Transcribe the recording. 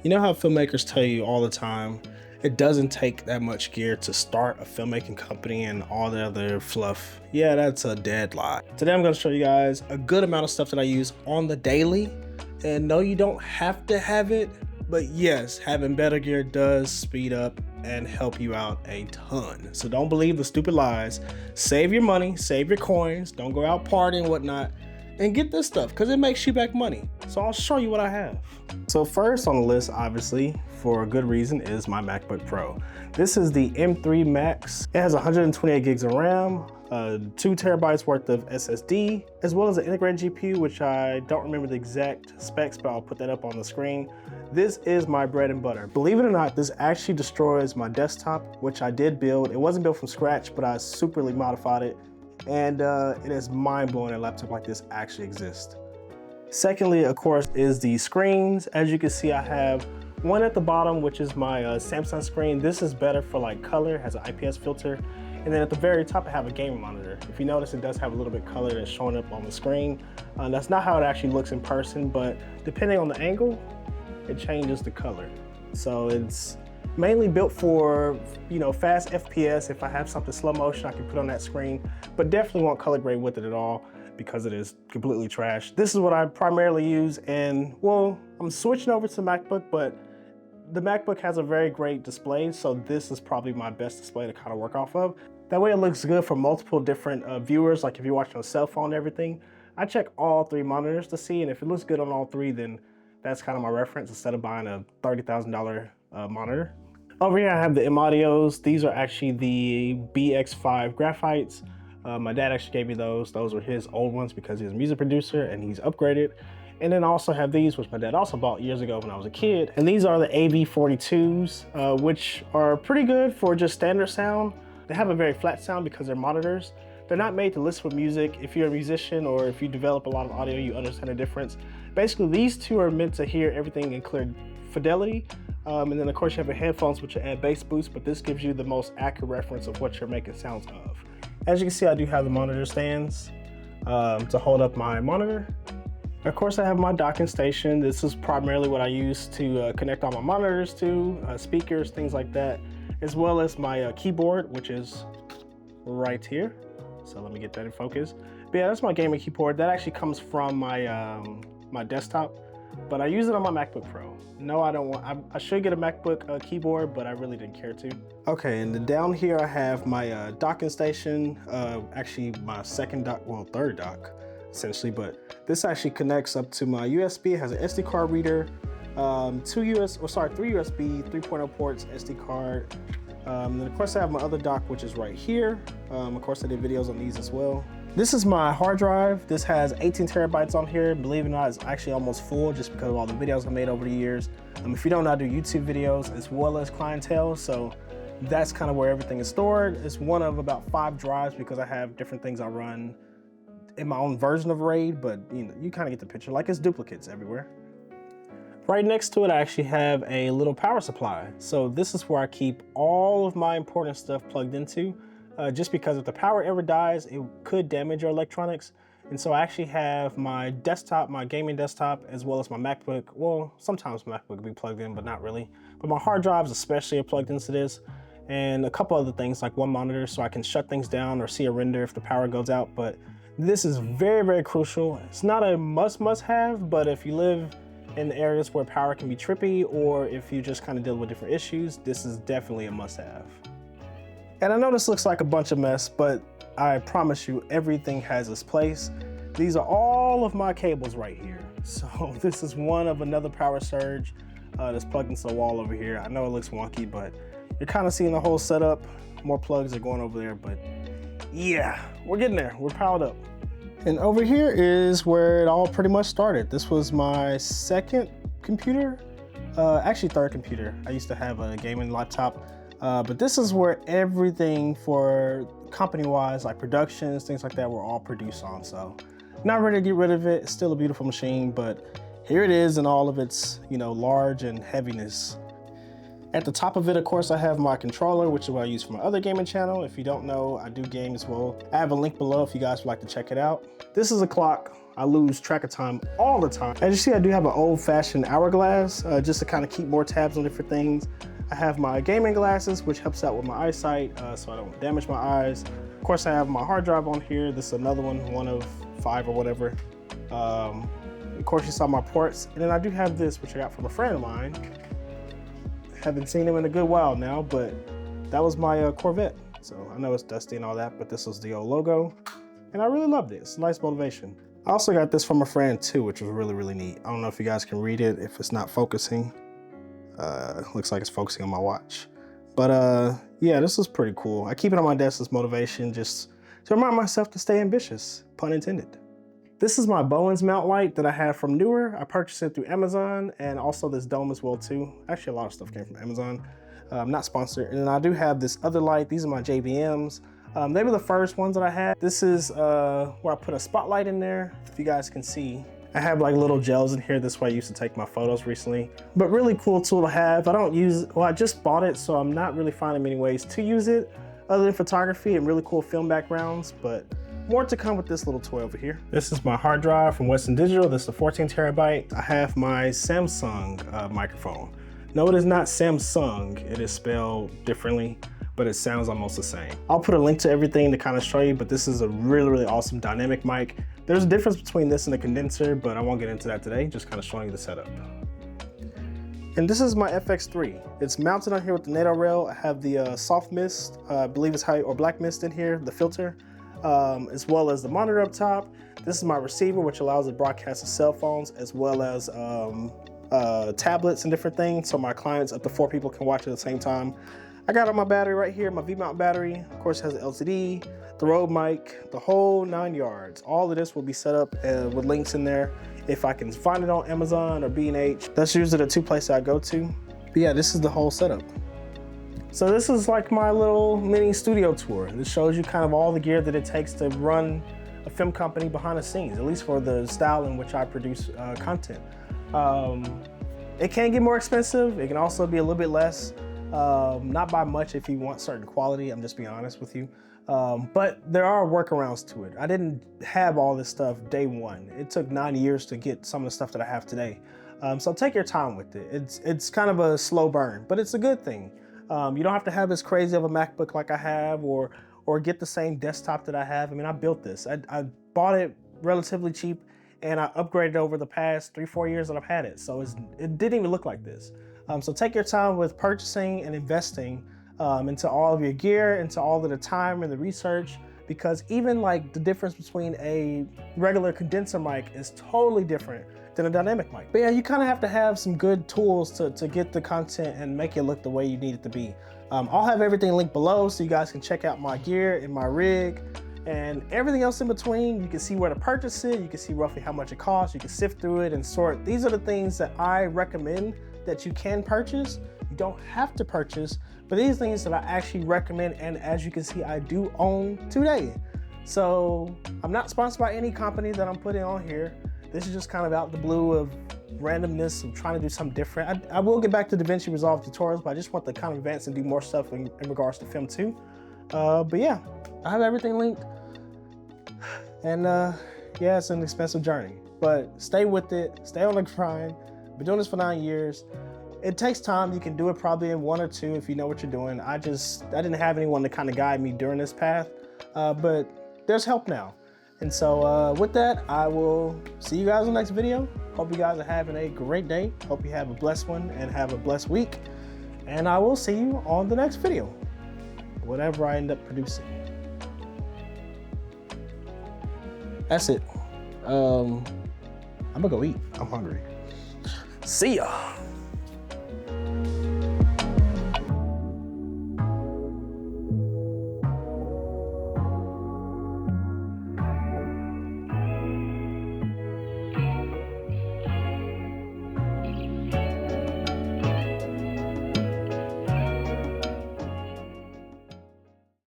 You know how filmmakers tell you all the time, it doesn't take that much gear to start a filmmaking company and all the other fluff? Yeah, that's a dead lie. Today I'm going to show you guys a good amount of stuff that I use on the daily. And no, you don't have to have it, but yes, having better gear does speed up and help you out a ton. So don't believe the stupid lies. Save your money, save your coins, don't go out partying and whatnot, and get this stuff because it makes you back money. So I'll show you what I have. So first on the list, obviously, for a good reason, is my MacBook Pro. This is the M3 Max. It has 128 gigs of RAM, 2 terabytes worth of SSD, as well as an integrated GPU, which I don't remember the exact specs, but I'll put that up on the screen. This is my bread and butter. Believe it or not, this actually destroys my desktop, which I did build. It wasn't built from scratch, but I superly modified it. And it is mind-blowing that a laptop like this actually exists. Secondly, of course, is the screens. As you can see, I have one at the bottom, which is my Samsung screen. This is better for like color, has an IPS filter. And then at the very top, I have a gaming monitor. If you notice, it does have a little bit of color that's showing up on the screen. That's not how it actually looks in person, but depending on the angle, it changes the color. So it's mainly built for, fast FPS. If I have something slow motion, I can put on that screen, but definitely won't color grade with it at all because it is completely trash. This is what I primarily use, and well, I'm switching over to MacBook, but the MacBook has a very great display, so this is probably my best display to kind of work off of. That way it looks good for multiple different viewers, like if you're watching on a cell phone and everything. I check all 3 monitors to see, and if it looks good on all 3, then that's kind of my reference instead of buying a $30,000 monitor. Over here I have the M-Audios. These are actually the BX5 graphites. My dad actually gave me those. Those were his old ones because he's a music producer and he's upgraded. And then I also have these, which my dad also bought years ago when I was a kid. And these are the AV42s, which are pretty good for just standard sound. They have a very flat sound because they're monitors. They're not made to listen with music. If you're a musician or if you develop a lot of audio, you understand the difference. Basically, these two are meant to hear everything in clear fidelity. And then of course you have your headphones, which will add bass boost, but this gives you the most accurate reference of what you're making sounds of. As you can see, I do have the monitor stands to hold up my monitor. Of course, I have my docking station. This is primarily what I use to connect all my monitors to, speakers, things like that, as well as my keyboard, which is right here. So let me get that in focus. But yeah, that's my gaming keyboard. That actually comes from my, my desktop, but I use it on my MacBook Pro. No, I don't want, I should get a MacBook keyboard, but I really didn't care to. Okay, and then down here I have my docking station, actually my second dock, well, third dock, essentially, but this actually connects up to my USB. It has an SD card reader, 3 USB 3.0 ports, SD card. And then of course I have my other dock, which is right here. Of course I did videos on these as well. This is my hard drive. This has 18 terabytes on here. Believe it or not, it's actually almost full just because of all the videos I made over the years. If you don't know, I do YouTube videos as well as clientele, so that's kind of where everything is stored. It's one of about 5 drives because I have different things I run in my own version of RAID, but you kind of get the picture, like it's duplicates everywhere. Right next to it, I actually have a little power supply. So this is where I keep all of my important stuff plugged into, just because if the power ever dies, it could damage your electronics. And so I actually have my desktop, my gaming desktop, as well as my MacBook. Well, sometimes my MacBook will be plugged in, but not really. But my hard drives especially are plugged into this, and a couple other things like one monitor so I can shut things down or see a render if the power goes out. But this is very, very crucial. It's not a must have, but if you live in areas where power can be trippy, or if you just kind of deal with different issues, this is definitely a must-have. And I know this looks like a bunch of mess, but I promise you everything has its place. These are all of my cables right here. So this is one of another power surge that's plugged into the wall over here. I know it looks wonky, but you're kind of seeing the whole setup. More plugs are going over there, but yeah, we're getting there. We're powered up. And over here is where it all pretty much started. This was my second computer, actually third computer. I used to have a gaming laptop, but this is where everything for company-wise, like productions, things like that, were all produced on. So not ready to get rid of it. It's still a beautiful machine, but here it is in all of its, large and heaviness. At the top of it, of course, I have my controller, which is what I use for my other gaming channel. If you don't know, I do game as well. I have a link below if you guys would like to check it out. This is a clock. I lose track of time all the time. As you see, I do have an old-fashioned hourglass just to kind of keep more tabs on different things. I have my gaming glasses, which helps out with my eyesight so I don't damage my eyes. Of course, I have my hard drive on here. This is another one of 5 or whatever. Of course, you saw my ports. And then I do have this, which I got from a friend of mine. Haven't seen him in a good while now, but that was my Corvette. So I know it's dusty and all that, but this was the old logo. And I really loved it. It's a nice motivation. I also got this from a friend too, which was really, really neat. I don't know if you guys can read it, if it's not focusing. Looks like it's focusing on my watch. But yeah, this is pretty cool. I keep it on my desk as motivation, just to remind myself to stay ambitious, pun intended. This is my Bowens mount light that I have from Newer. I purchased it through Amazon, and also this dome as well too. Actually, a lot of stuff came from Amazon. Not sponsored. And then I do have this other light. These are my JBMs. They were the first ones that I had. This is where I put a spotlight in there, if you guys can see. I have like little gels in here. This way I used to take my photos recently. But really cool tool to have. I don't use, well, I just bought it, so I'm not really finding many ways to use it other than photography and really cool film backgrounds. But more to come with this little toy over here. This is my hard drive from Western Digital. This is a 14 terabyte. I have my Samsung microphone. No, it is not Samsung. It is spelled differently, but it sounds almost the same. I'll put a link to everything to kind of show you, but this is a really, really awesome dynamic mic. There's a difference between this and a condenser, but I won't get into that today, just kind of showing you the setup. And this is my FX3. It's mounted on here with the NATO rail. I have the soft mist, I believe it's or black mist in here, the filter, as well as the monitor up top. This is my receiver, which allows it to broadcast to cell phones, as well as tablets and different things, so my clients, up to 4 people, can watch at the same time. I got on my battery right here, my V-mount battery. Of course, it has the LCD, the Rode mic, the whole 9 yards. All of this will be set up with links in there. If I can find it on Amazon or B&H, that's usually the 2 places I go to. But yeah, this is the whole setup. So this is like my little mini studio tour. This shows you kind of all the gear that it takes to run a film company behind the scenes, at least for the style in which I produce content. It can get more expensive. It can also be a little bit less. Not by much if you want certain quality, I'm just being honest with you. But there are workarounds to it. I didn't have all this stuff day one. It took 9 years to get some of the stuff that I have today. So take your time with it. It's kind of a slow burn, but it's a good thing. You don't have to have as crazy of a MacBook like I have, or get the same desktop that I have. I mean, I built this. I bought it relatively cheap, and I upgraded over the past 3-4 years that I've had it. So it didn't even look like this. So take your time with purchasing and investing into all of your gear, into all of the time and the research, because even like the difference between a regular condenser mic is totally different than a dynamic mic. But yeah, you kind of have to have some good tools to get the content and make it look the way you need it to be. I'll have everything linked below so you guys can check out my gear and my rig and everything else in between. You can see where to purchase it. You can see roughly how much it costs. You can sift through it and sort. These are the things that I recommend that you can purchase. You don't have to purchase, but these things that I actually recommend, and as you can see, I do own today. So I'm not sponsored by any company that I'm putting on here. This is just kind of out the blue of randomness of trying to do something different. I will get back to DaVinci Resolve tutorials, but I just want to kind of advance and do more stuff in regards to film too. But yeah, I have everything linked. And yeah, it's an expensive journey, but stay with it, stay on the grind. Been doing this for 9 years. It takes time. You can do it probably in 1 or 2 if you know what you're doing. I didn't have anyone to kind of guide me during this path, but there's help now. And so with that, I will see you guys in the next video. Hope you guys are having a great day. Hope you have a blessed one and have a blessed week. And I will see you on the next video, whatever I end up producing. That's it. I'm gonna go eat. I'm hungry. See ya.